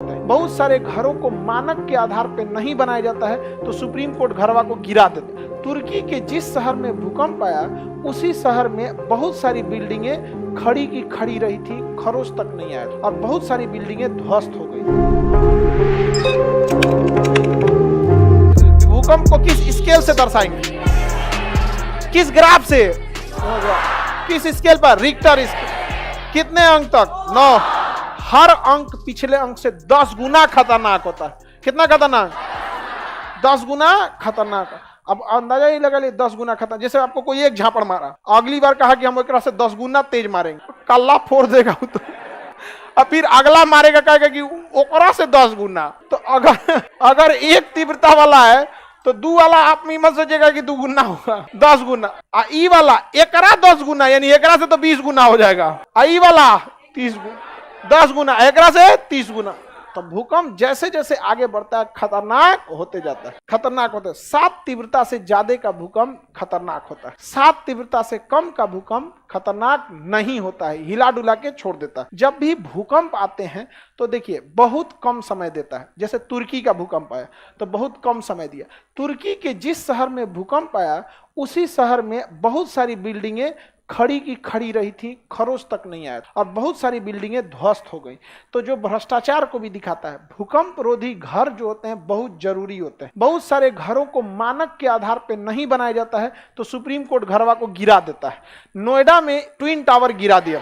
बहुत सारे घरों को मानक के आधार पर नहीं बनाया जाता है तो सुप्रीम कोर्ट घरवा को गिरा देता है। तुर्की के जिस शहर में भूकंप आया उसी शहर में बहुत सारी बिल्डिंगें खड़ी की खड़ी रही थी, खरोच तक नहीं आया और बहुत सारी बिल्डिंगें ध्वस्त हो गई। भूकंप को किस स्केल से दर्शाएंगे, किस ग्राफ से, किस स्केल पर? Richter scale. कितने अंक तक? 9। हर अंक पिछले अंक से 10 गुना खतरनाक होता है। कितना खतरनाक? 10 गुना खतरनाक। अब अंदाजा ही लगा ले 10 गुना खतरनाक। जैसे आपको कोई एक झापड़ मारा, अगली बार कहा कि हम एक से 10 गुना तेज मारेंगे, कल्ला फोड़ देगा तो। और फिर अगला मारेगा कहेगा कि ओकरा से 10 गुना। तो अगर एक तीव्रता वाला है तो 2 वाला आप मत सोचेगा कि 2 गुना होगा, 10 गुना। ई वाला एकरा 10 गुना, यानी एकरा से तो 20 गुना हो जाएगा। ई वाला 30 गुना, 10 गुना, एकरा से 30 गुना। तो भूकंप जैसे जैसे आगे बढ़ता है खतरनाक होते जाता है, खतरनाक होता है। 7 तीव्रता से ज्यादा का भूकंप खतरनाक होता है, 7 तीव्रता से कम का भूकंप खतरनाक नहीं होता है, हिला डुला के छोड़ देता है। जब भी भूकंप आते हैं तो देखिए बहुत कम समय देता है। जैसे तुर्की का भूकंप आया तो बहुत कम समय दिया। तुर्की के जिस शहर में भूकंप आया उसी शहर में बहुत सारी बिल्डिंगें खड़ी की खड़ी रही थी, खरोच तक नहीं आया और बहुत सारी बिल्डिंगें ध्वस्त हो गई। तो जो भ्रष्टाचार को भी दिखाता है, भूकंप रोधी घर जो होते हैं बहुत जरूरी होते हैं। बहुत सारे घरों को मानक के आधार पर नहीं बनाया जाता है तो सुप्रीम कोर्ट घरवा को गिरा देता है। नोएडा में ट्विन टावर गिरा दिया,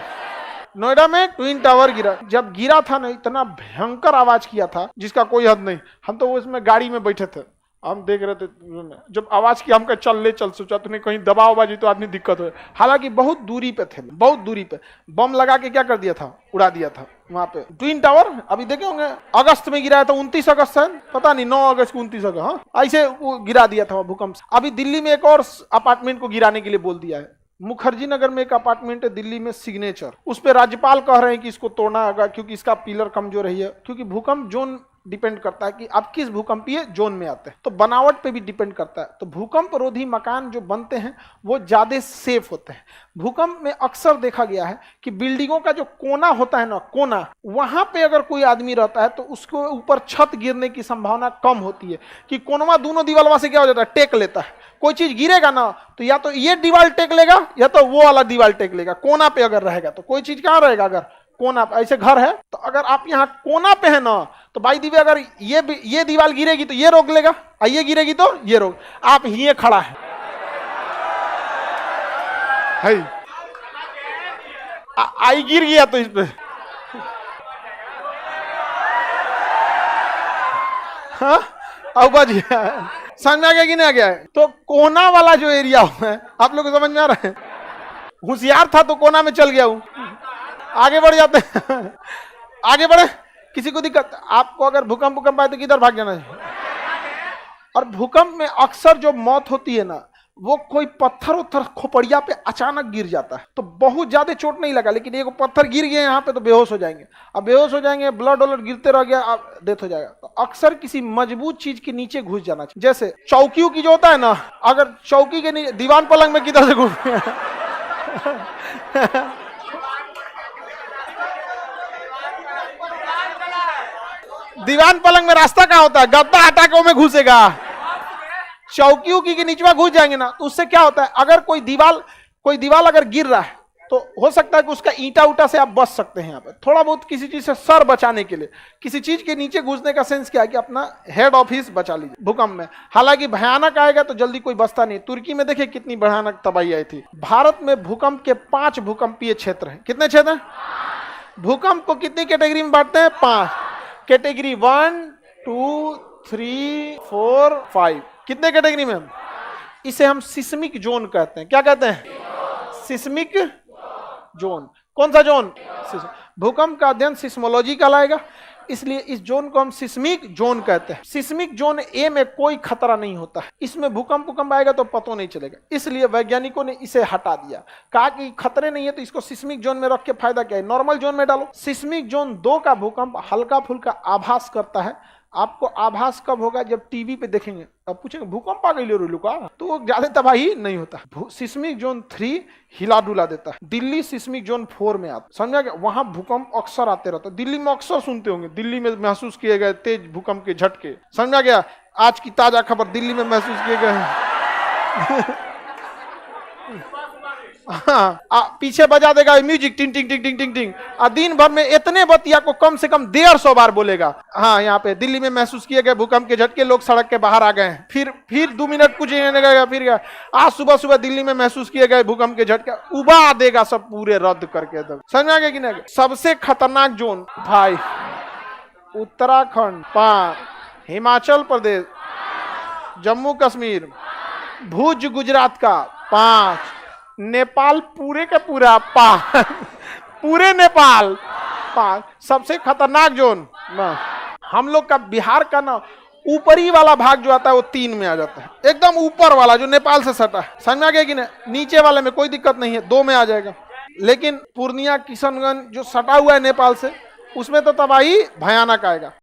नोएडा में ट्विन टावर गिरा। जब गिरा था ना इतना भयंकर आवाज किया था जिसका कोई हद नहीं। हम तो उसमें गाड़ी में बैठे थे, हम देख रहे थे, जब आवाज की हमका चल सोचा तो नहीं कहीं दबाव बाजी तो आदमी दिक्कत हो। हालांकि बहुत दूरी पे थे, बहुत दूरी पे बम लगा के क्या कर दिया था, उड़ा दिया था वहां पे। ट्विन टावर अभी देखे होंगे, अगस्त में गिराया था, 29 अगस्त है, पता नहीं 9 अगस्त को 29 अगस्त, हाँ ऐसे वो गिरा दिया था भूकंप। अभी दिल्ली में एक और अपार्टमेंट को गिराने के लिए बोल दिया है। मुखर्जी नगर में एक अपार्टमेंट है दिल्ली में, सिग्नेचर, उस पर राज्यपाल कह रहे हैं कि इसको तोड़ना होगा क्योंकि इसका पिलर कमजोर है। क्योंकि भूकंप जोन डिपेंड करता है कि आप किस भूकंपीय जोन में आते हैं, तो बनावट पे भी डिपेंड करता है। तो भूकंप रोधी मकान जो बनते हैं वो ज्यादा सेफ होते हैं। भूकंप में अक्सर देखा गया है कि बिल्डिंगों का जो कोना होता है ना, कोना, वहां पे अगर कोई आदमी रहता है तो उसको ऊपर छत गिरने की संभावना कम होती है। कि कोनवा दोनों दीवार से क्या हो जाता है, टेक लेता है। कोई चीज गिरेगा ना तो या तो ये दीवार टेक लेगा या तो वो वाला दीवार टेक लेगा। कोना पे अगर रहेगा तो कोई चीज कहाँ रहेगा, अगर कोना पे, ऐसे घर है तो अगर आप यहाँ कोना पे है ना तो भाई दीवे अगर ये दीवार गिरेगी तो ये रोक लेगा, और ये गिरेगी तो ये रोक। आप ही खड़ा है, आई गिर गया तो इस पे हाँ समझ में आ गया कि नहीं आ गया है? तो कोना वाला जो एरिया है आप लोग को समझ में आ रहा है? होशियार था तो कोना में चल गया हूं। आगे बढ़ जाते हैं, आगे बढ़े। किसी को दिक्कत, आपको अगर भूकंप आए तो किधर भाग जाना है? और भूकंप में अक्सर जो मौत होती है ना वो कोई पत्थर उत्थर खोपड़िया पे अचानक गिर जाता है तो बहुत ज्यादा चोट नहीं लगा, लेकिन एक पत्थर गिर गया यहाँ पे तो बेहोश हो जाएंगे। अब बेहोश हो जाएंगे, ब्लड व्लड गिरते रह गया, अब डेथ हो जाएगा। तो अक्सर किसी मजबूत चीज के नीचे घुस जाना चाहिए। जैसे चौकियों की जो होता है ना, अगर चौकी के नीचे, दीवान पलंग में किधर से घुस दीवान पलंग में रास्ता कहाँ होता है, गद्दा हटा के में घुसेगा। चौकियों की नीचे घुस जाएंगे ना तो उससे क्या होता है, अगर कोई दीवार अगर गिर रहा है तो हो सकता है कि उसका ईंटा उटा से आप बच सकते हैं। यहाँ पे थोड़ा बहुत किसी चीज से सर बचाने के लिए, किसी चीज के नीचे घुसने का सेंस क्या है कि अपना हेड ऑफिस बचा लीजिए भूकंप में। हालांकि भयानक आएगा तो जल्दी कोई बचता नहीं। तुर्की में देखिए कितनी भयानक तबाही आई थी। भारत में भूकंप के 5 भूकंपीय क्षेत्र हैं। कितने क्षेत्र हैं? भूकंप को कितनी कैटेगरी में बांटते हैं? 5 कैटेगरी, 1 2 3 4 5। कितने कैटेगरी में? इसे हम सिस्मिक जोन कहते हैं। क्या कहते हैं? Seismic zone. कौन सा जोन? भूकंप का अध्ययन सिस्मोलॉजी कहलाएगा, इसलिए इस जोन को हम सिस्मिक जोन कहते हैं। सिस्मिक जोन ए में कोई खतरा नहीं होता है, इसमें भूकंप आएगा तो पता नहीं चलेगा, इसलिए वैज्ञानिकों ने इसे हटा दिया। कहा कि खतरे नहीं है तो इसको सिस्मिक जोन में रख के फायदा क्या है, नॉर्मल जोन में डालो। सिस्मिक जोन 2 का भूकंप हल्का फुल्का आभास करता है, आपको आभास कब होगा? जब टीवी पे देखेंगे, अब पूछेंगे भूकंप आ गई लो का, तो ज्यादा तबाही नहीं होता। सिस्मिक जोन 3 हिला डुला देता है। दिल्ली सिस्मिक जोन 4 में आता, समझा गया? वहां भूकंप अक्सर आते रहता है। दिल्ली में अक्सर सुनते होंगे, दिल्ली में महसूस किए गए तेज भूकंप के झटके, समझा गया? आज की ताजा खबर, दिल्ली में महसूस किए गए हाँ, पीछे बजा देगा म्यूजिक, टिंग टिंग टिंग टिंग टिंग टिंग, और दिन भर में इतने बतिया को कम से कम 150 बार बोलेगा। हाँ, यहाँ पे दिल्ली में महसूस किए गए भूकंप के झटके, लोग सड़क के बाहर आ गए हैं। फिर 2 मिनट कुछ नहीं लगेगा, फिर गया आज सुबह सुबह दिल्ली में महसूस किए गए भूकंप के झटके, उबा देगा सब पूरे रद्द करके। तब समझ गए कि नहीं? सबसे खतरनाक जोन भाई उत्तराखंड 5, हिमाचल प्रदेश, जम्मू कश्मीर, भुज गुजरात का 5, नेपाल पूरे का पूरा 5 पूरे नेपाल 5। सबसे खतरनाक जोन हम लोग का बिहार का ना ऊपरी वाला भाग जो आता है वो 3 में आ जाता है, एकदम ऊपर वाला जो नेपाल से सटा है। समझ में आ गया कि नहीं? नीचे वाले में कोई दिक्कत नहीं है, 2 में आ जाएगा। लेकिन पूर्णिया किशनगंज जो सटा हुआ है नेपाल से, उसमें तो तबाही भयानक आएगा।